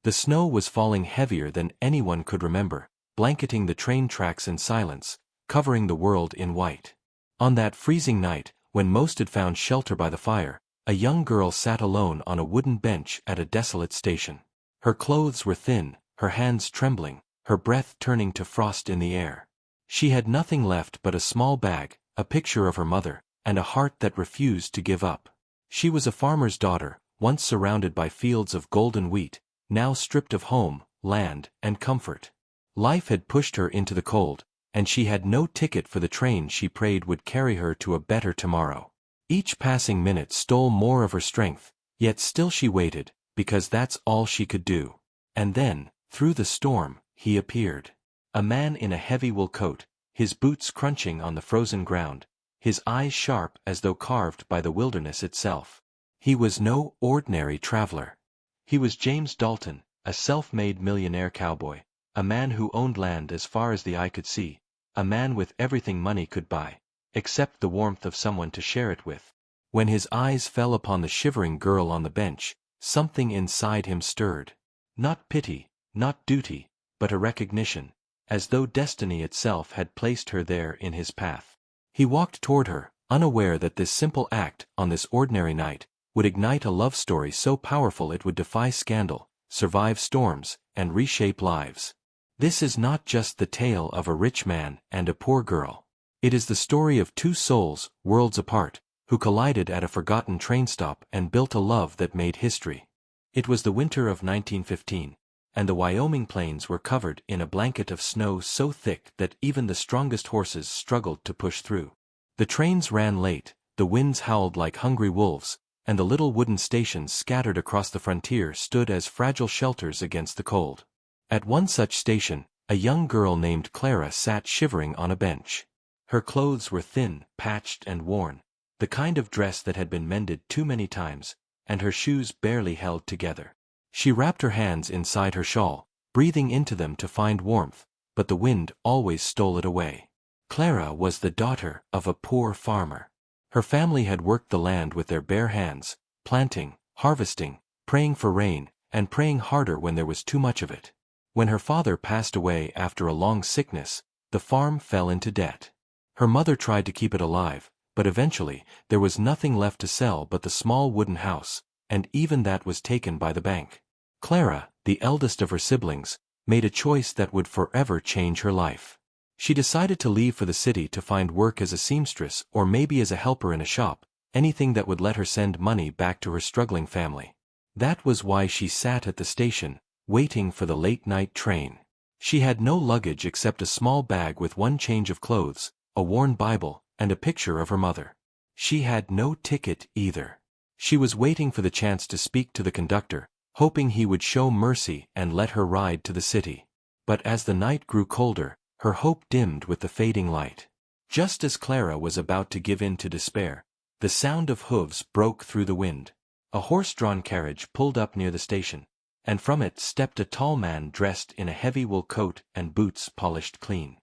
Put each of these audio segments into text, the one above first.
The snow was falling heavier than anyone could remember, blanketing the train tracks in silence, covering the world in white. On that freezing night, when most had found shelter by the fire, a young girl sat alone on a wooden bench at a desolate station. Her clothes were thin, her hands trembling, her breath turning to frost in the air. She had nothing left but a small bag, a picture of her mother, and a heart that refused to give up. She was a farmer's daughter, once surrounded by fields of golden wheat, now stripped of home, land, and comfort. Life had pushed her into the cold, and she had no ticket for the train she prayed would carry her to a better tomorrow. Each passing minute stole more of her strength, yet still she waited, because that's all she could do. And then, through the storm, he appeared. A man in a heavy wool coat, his boots crunching on the frozen ground, his eyes sharp as though carved by the wilderness itself. He was no ordinary traveler. He was James Dalton, a self-made millionaire cowboy, a man who owned land as far as the eye could see, a man with everything money could buy, except the warmth of someone to share it with. When his eyes fell upon the shivering girl on the bench, something inside him stirred. Not pity, not duty, but a recognition, as though destiny itself had placed her there in his path. He walked toward her, unaware that this simple act, on this ordinary night, would ignite a love story so powerful it would defy scandal, survive storms, and reshape lives. This is not just the tale of a rich man and a poor girl. It is the story of two souls, worlds apart, who collided at a forgotten train stop and built a love that made history. It was the winter of 1915, and the Wyoming plains were covered in a blanket of snow so thick that even the strongest horses struggled to push through. The trains ran late, the winds howled like hungry wolves, and the little wooden stations scattered across the frontier stood as fragile shelters against the cold. At one such station, a young girl named Clara sat shivering on a bench. Her clothes were thin, patched and worn, the kind of dress that had been mended too many times, and her shoes barely held together. She wrapped her hands inside her shawl, breathing into them to find warmth, but the wind always stole it away. Clara was the daughter of a poor farmer. Her family had worked the land with their bare hands, planting, harvesting, praying for rain, and praying harder when there was too much of it. When her father passed away after a long sickness, the farm fell into debt. Her mother tried to keep it alive, but eventually, there was nothing left to sell but the small wooden house, and even that was taken by the bank. Clara, the eldest of her siblings, made a choice that would forever change her life. She decided to leave for the city to find work as a seamstress or maybe as a helper in a shop, anything that would let her send money back to her struggling family. That was why she sat at the station, waiting for the late-night train. She had no luggage except a small bag with one change of clothes, a worn Bible, and a picture of her mother. She had no ticket either. She was waiting for the chance to speak to the conductor, hoping he would show mercy and let her ride to the city. But as the night grew colder, her hope dimmed with the fading light. Just as Clara was about to give in to despair, the sound of hooves broke through the wind. A horse-drawn carriage pulled up near the station, and from it stepped a tall man dressed in a heavy wool coat and boots polished clean.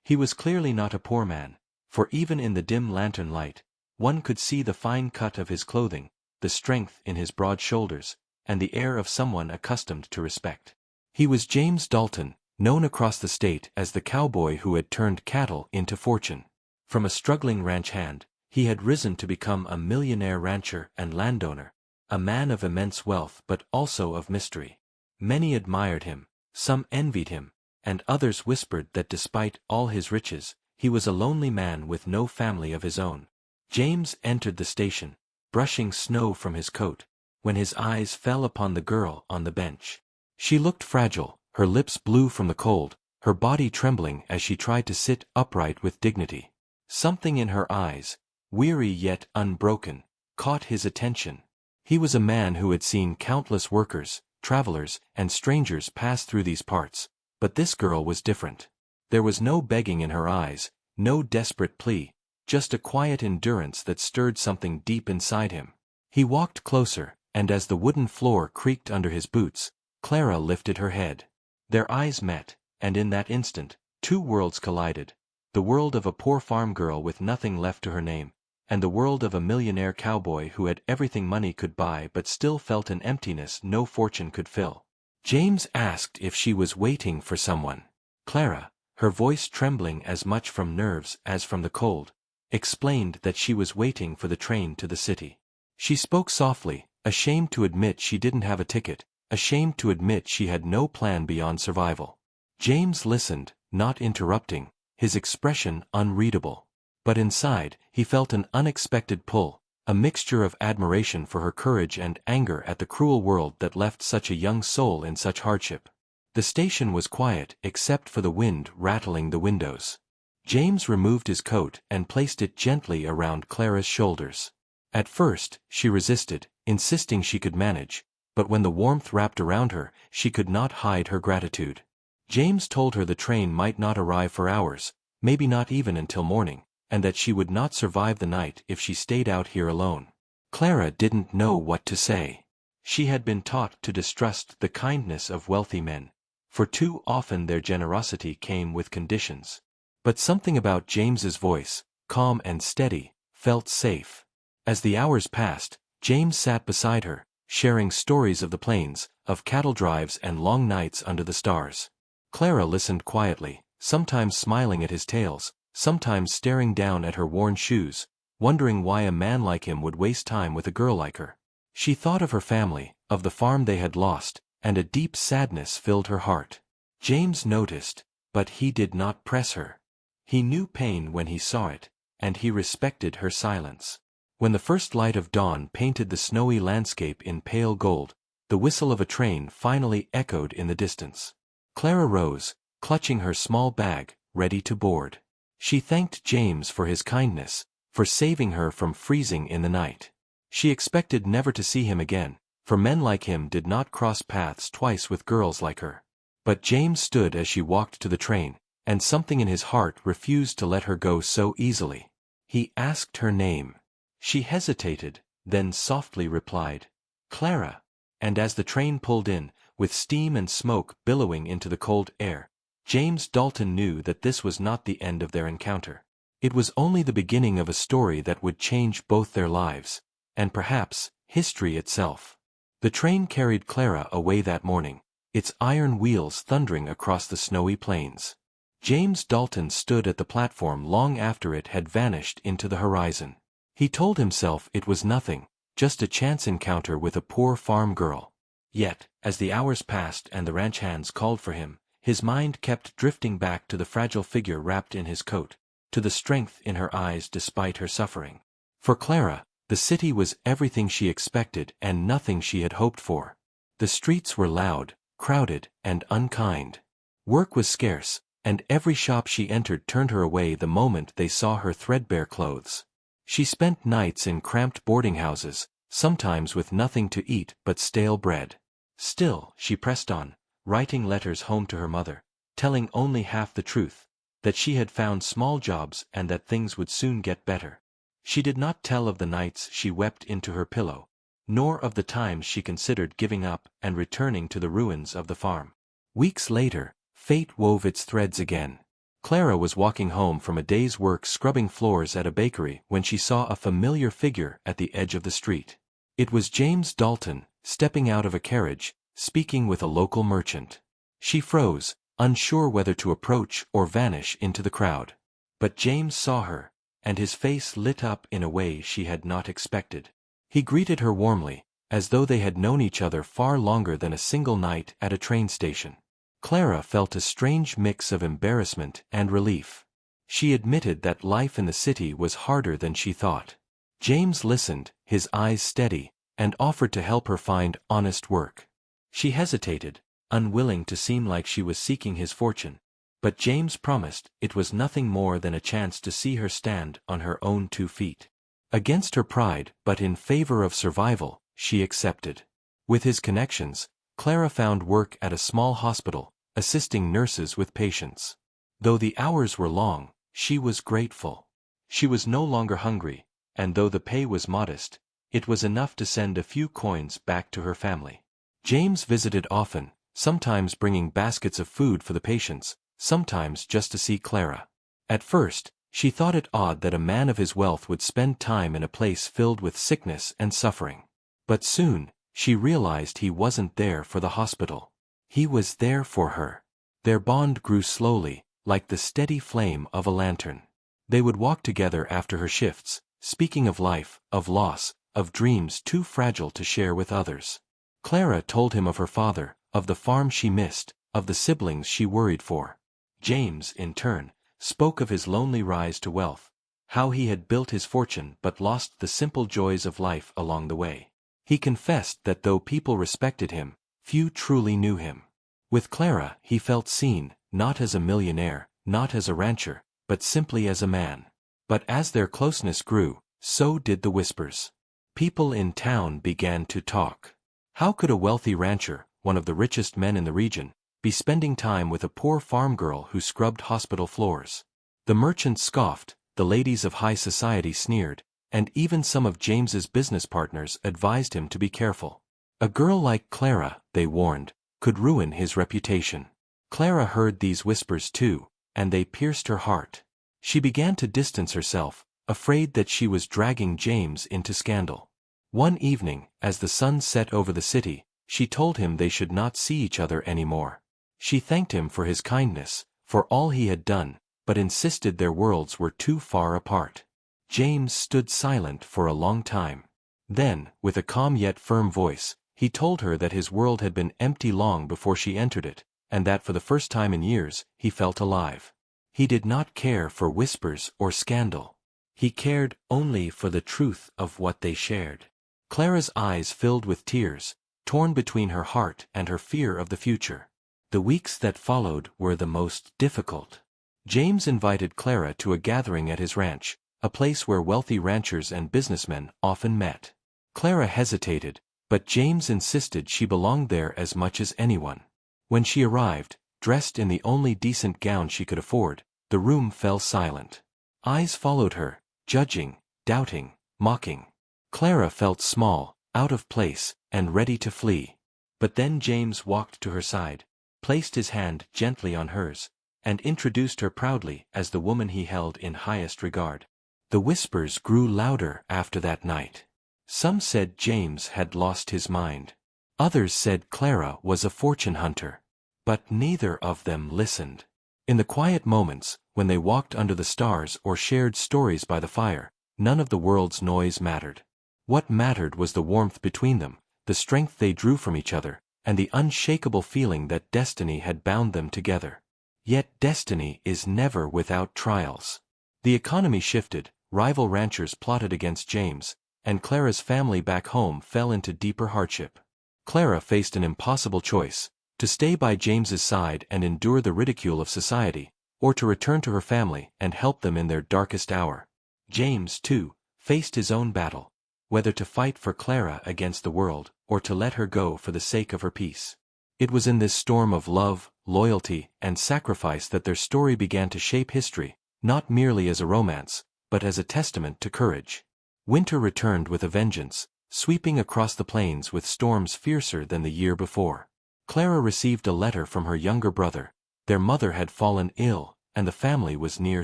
He was clearly not a poor man, for even in the dim lantern light, one could see the fine cut of his clothing, the strength in his broad shoulders, and the air of someone accustomed to respect. He was James Dalton, known across the state as the cowboy who had turned cattle into fortune. From a struggling ranch hand, he had risen to become a millionaire rancher and landowner, a man of immense wealth but also of mystery. Many admired him, some envied him, and others whispered that despite all his riches, he was a lonely man with no family of his own. James entered the station, brushing snow from his coat, when his eyes fell upon the girl on the bench. She looked fragile, her lips blue from the cold, her body trembling as she tried to sit upright with dignity. Something in her eyes, weary yet unbroken, caught his attention. He was a man who had seen countless workers, travelers, and strangers pass through these parts, but this girl was different. There was no begging in her eyes, no desperate plea, just a quiet endurance that stirred something deep inside him. He walked closer, and as the wooden floor creaked under his boots, Clara lifted her head. Their eyes met, and in that instant, two worlds collided, the world of a poor farm girl with nothing left to her name, and the world of a millionaire cowboy who had everything money could buy but still felt an emptiness no fortune could fill. James asked if she was waiting for someone. Clara, her voice trembling as much from nerves as from the cold, explained that she was waiting for the train to the city. She spoke softly, ashamed to admit she didn't have a ticket, ashamed to admit she had no plan beyond survival. James listened, not interrupting, his expression unreadable. But inside, he felt an unexpected pull, a mixture of admiration for her courage and anger at the cruel world that left such a young soul in such hardship. The station was quiet except for the wind rattling the windows. James removed his coat and placed it gently around Clara's shoulders. At first, she resisted, insisting she could manage, but when the warmth wrapped around her, she could not hide her gratitude. James told her the train might not arrive for hours, maybe not even until morning, and that she would not survive the night if she stayed out here alone. Clara didn't know what to say. She had been taught to distrust the kindness of wealthy men, for too often their generosity came with conditions. But something about James's voice, calm and steady, felt safe. As the hours passed, James sat beside her, sharing stories of the plains, of cattle drives and long nights under the stars. Clara listened quietly, sometimes smiling at his tales, sometimes staring down at her worn shoes, wondering why a man like him would waste time with a girl like her. She thought of her family, of the farm they had lost, and a deep sadness filled her heart. James noticed, but he did not press her. He knew pain when he saw it, and he respected her silence. When the first light of dawn painted the snowy landscape in pale gold, the whistle of a train finally echoed in the distance. Clara rose, clutching her small bag, ready to board. She thanked James for his kindness, for saving her from freezing in the night. She expected never to see him again, for men like him did not cross paths twice with girls like her. But James stood as she walked to the train, and something in his heart refused to let her go so easily. He asked her name. She hesitated, then softly replied, "Clara." And as the train pulled in, with steam and smoke billowing into the cold air, James Dalton knew that this was not the end of their encounter. It was only the beginning of a story that would change both their lives, and perhaps, history itself. The train carried Clara away that morning, its iron wheels thundering across the snowy plains. James Dalton stood at the platform long after it had vanished into the horizon. He told himself it was nothing, just a chance encounter with a poor farm girl. Yet, as the hours passed and the ranch hands called for him, his mind kept drifting back to the fragile figure wrapped in his coat, to the strength in her eyes despite her suffering. For Clara, the city was everything she expected and nothing she had hoped for. The streets were loud, crowded, and unkind. Work was scarce, and every shop she entered turned her away the moment they saw her threadbare clothes. She spent nights in cramped boarding houses, sometimes with nothing to eat but stale bread. Still, she pressed on, writing letters home to her mother, telling only half the truth, that she had found small jobs and that things would soon get better. She did not tell of the nights she wept into her pillow, nor of the times she considered giving up and returning to the ruins of the farm. Weeks later, fate wove its threads again. Clara was walking home from a day's work scrubbing floors at a bakery when she saw a familiar figure at the edge of the street. It was James Dalton, stepping out of a carriage, speaking with a local merchant. She froze, unsure whether to approach or vanish into the crowd. But James saw her, and his face lit up in a way she had not expected. He greeted her warmly, as though they had known each other far longer than a single night at a train station. Clara felt a strange mix of embarrassment and relief. She admitted that life in the city was harder than she thought. James listened, his eyes steady, and offered to help her find honest work. She hesitated, unwilling to seem like she was seeking his fortune, but James promised it was nothing more than a chance to see her stand on her own 2 feet. Against her pride, but in favor of survival, she accepted. With his connections, Clara found work at a small hospital, assisting nurses with patients. Though the hours were long, she was grateful. She was no longer hungry, and though the pay was modest, it was enough to send a few coins back to her family. James visited often, sometimes bringing baskets of food for the patients, sometimes just to see Clara. At first, she thought it odd that a man of his wealth would spend time in a place filled with sickness and suffering. But soon, she realized he wasn't there for the hospital. He was there for her. Their bond grew slowly, like the steady flame of a lantern. They would walk together after her shifts, speaking of life, of loss, of dreams too fragile to share with others. Clara told him of her father, of the farm she missed, of the siblings she worried for. James, in turn, spoke of his lonely rise to wealth, how he had built his fortune but lost the simple joys of life along the way. He confessed that though people respected him, few truly knew him. With Clara, he felt seen, not as a millionaire, not as a rancher, but simply as a man. But as their closeness grew, so did the whispers. People in town began to talk. How could a wealthy rancher, one of the richest men in the region, be spending time with a poor farm girl who scrubbed hospital floors? The merchants scoffed, the ladies of high society sneered, and even some of James's business partners advised him to be careful. A girl like Clara, they warned, could ruin his reputation. Clara heard these whispers too, and they pierced her heart. She began to distance herself, afraid that she was dragging James into scandal. One evening, as the sun set over the city, she told him they should not see each other anymore. She thanked him for his kindness, for all he had done, but insisted their worlds were too far apart. James stood silent for a long time. Then, with a calm yet firm voice, he told her that his world had been empty long before she entered it, and that for the first time in years, he felt alive. He did not care for whispers or scandal. He cared only for the truth of what they shared. Clara's eyes filled with tears, torn between her heart and her fear of the future. The weeks that followed were the most difficult. James invited Clara to a gathering at his ranch, a place where wealthy ranchers and businessmen often met. Clara hesitated, but James insisted she belonged there as much as anyone. When she arrived, dressed in the only decent gown she could afford, the room fell silent. Eyes followed her, judging, doubting, mocking. Clara felt small, out of place, and ready to flee. But then James walked to her side, placed his hand gently on hers, and introduced her proudly as the woman he held in highest regard. The whispers grew louder after that night. Some said James had lost his mind. Others said Clara was a fortune hunter. But neither of them listened. In the quiet moments, when they walked under the stars or shared stories by the fire, none of the world's noise mattered. What mattered was the warmth between them, the strength they drew from each other, and the unshakable feeling that destiny had bound them together. Yet destiny is never without trials. The economy shifted, rival ranchers plotted against James, and Clara's family back home fell into deeper hardship. Clara faced an impossible choice: to stay by James's side and endure the ridicule of society, or to return to her family and help them in their darkest hour. James, too, faced his own battle: whether to fight for Clara against the world, or to let her go for the sake of her peace. It was in this storm of love, loyalty, and sacrifice that their story began to shape history, not merely as a romance, but as a testament to courage. Winter returned with a vengeance, sweeping across the plains with storms fiercer than the year before. Clara received a letter from her younger brother. Their mother had fallen ill, and the family was near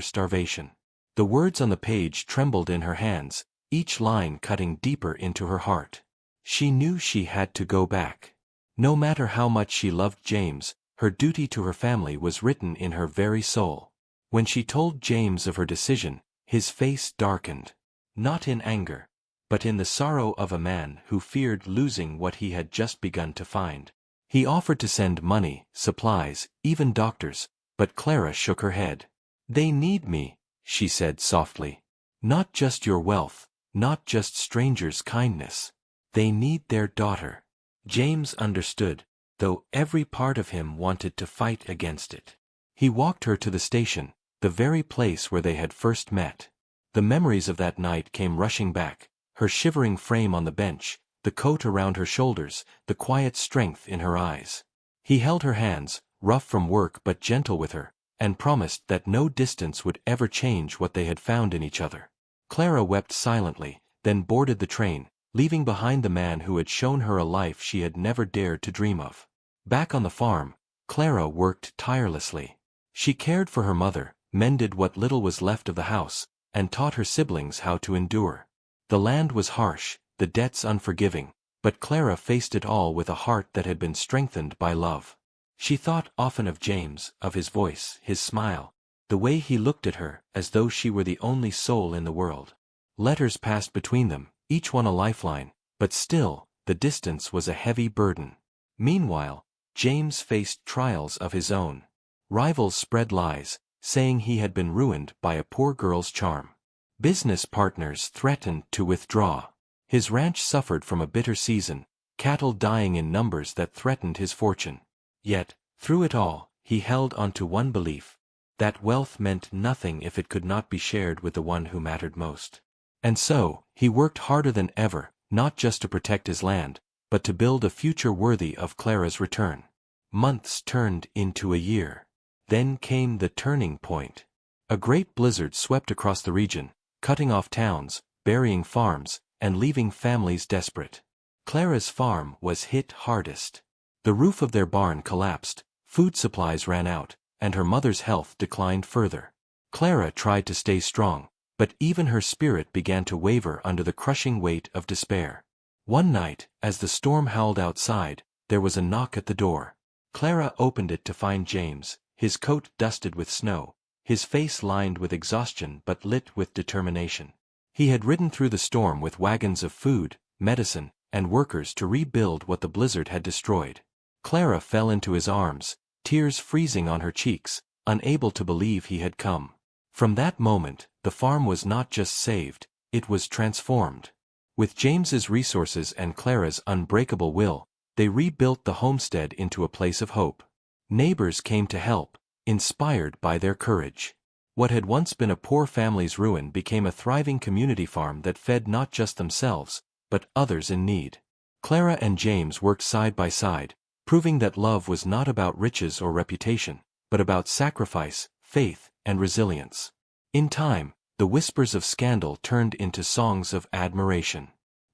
starvation. The words on the page trembled in her hands, each line cutting deeper into her heart. She knew she had to go back. No matter how much she loved James, her duty to her family was written in her very soul. When she told James of her decision, his face darkened. Not in anger, but in the sorrow of a man who feared losing what he had just begun to find. He offered to send money, supplies, even doctors, but Clara shook her head. "They need me," she said softly. "Not just your wealth, not just strangers' kindness. They need their daughter." James understood, though every part of him wanted to fight against it. He walked her to the station, the very place where they had first met. The memories of that night came rushing back: her shivering frame on the bench, the coat around her shoulders, the quiet strength in her eyes. He held her hands, rough from work but gentle with her, and promised that no distance would ever change what they had found in each other. Clara wept silently, then boarded the train, leaving behind the man who had shown her a life she had never dared to dream of. Back on the farm, Clara worked tirelessly. She cared for her mother, mended what little was left of the house, and taught her siblings how to endure. The land was harsh, the debts unforgiving, but Clara faced it all with a heart that had been strengthened by love. She thought often of James, of his voice, his smile, the way he looked at her, as though she were the only soul in the world. Letters passed between them, each one a lifeline, but still, the distance was a heavy burden. Meanwhile, James faced trials of his own. Rivals spread lies, saying he had been ruined by a poor girl's charm. Business partners threatened to withdraw. His ranch suffered from a bitter season, cattle dying in numbers that threatened his fortune. Yet, through it all, he held on to one belief: that wealth meant nothing if it could not be shared with the one who mattered most. And so, he worked harder than ever, not just to protect his land, but to build a future worthy of Clara's return. Months turned into a year. Then came the turning point. A great blizzard swept across the region, cutting off towns, burying farms, and leaving families desperate. Clara's farm was hit hardest. The roof of their barn collapsed, food supplies ran out, and her mother's health declined further. Clara tried to stay strong, but even her spirit began to waver under the crushing weight of despair. One night, as the storm howled outside, there was a knock at the door. Clara opened it to find James, his coat dusted with snow, his face lined with exhaustion but lit with determination. He had ridden through the storm with wagons of food, medicine, and workers to rebuild what the blizzard had destroyed. Clara fell into his arms, tears freezing on her cheeks, unable to believe he had come. From that moment, the farm was not just saved, it was transformed. With James's resources and Clara's unbreakable will, they rebuilt the homestead into a place of hope. Neighbors came to help, inspired by their courage. What had once been a poor family's ruin became a thriving community farm that fed not just themselves, but others in need. Clara and James worked side by side, proving that love was not about riches or reputation, but about sacrifice, faith, and resilience. In time, the whispers of scandal turned into songs of admiration.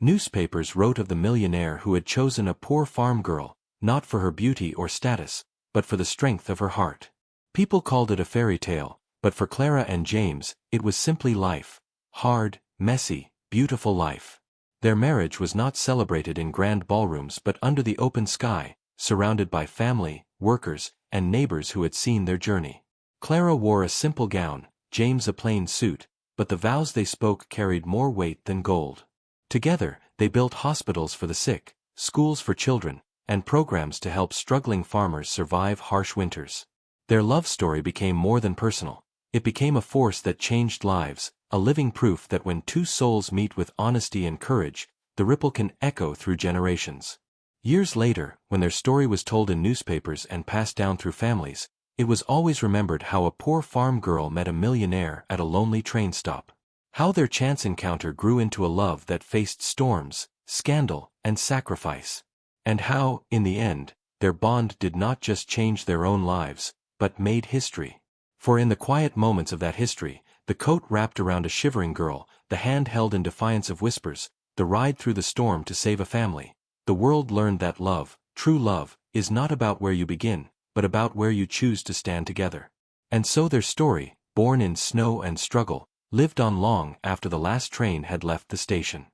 Newspapers wrote of the millionaire who had chosen a poor farm girl, not for her beauty or status, but for the strength of her heart. People called it a fairy tale, but for Clara and James, it was simply life. Hard, messy, beautiful life. Their marriage was not celebrated in grand ballrooms but under the open sky, surrounded by family, workers, and neighbors who had seen their journey. Clara wore a simple gown, James a plain suit, but the vows they spoke carried more weight than gold. Together, they built hospitals for the sick, schools for children, and programs to help struggling farmers survive harsh winters. Their love story became more than personal. It became a force that changed lives, a living proof that when two souls meet with honesty and courage, the ripple can echo through generations. Years later, when their story was told in newspapers and passed down through families, it was always remembered how a poor farm girl met a millionaire at a lonely train stop. How their chance encounter grew into a love that faced storms, scandal, and sacrifice. And how, in the end, their bond did not just change their own lives, but made history. For in the quiet moments of that history, the coat wrapped around a shivering girl, the hand held in defiance of whispers, the ride through the storm to save a family, the world learned that love, true love, is not about where you begin, but about where you choose to stand together. And so their story, born in snow and struggle, lived on long after the last train had left the station.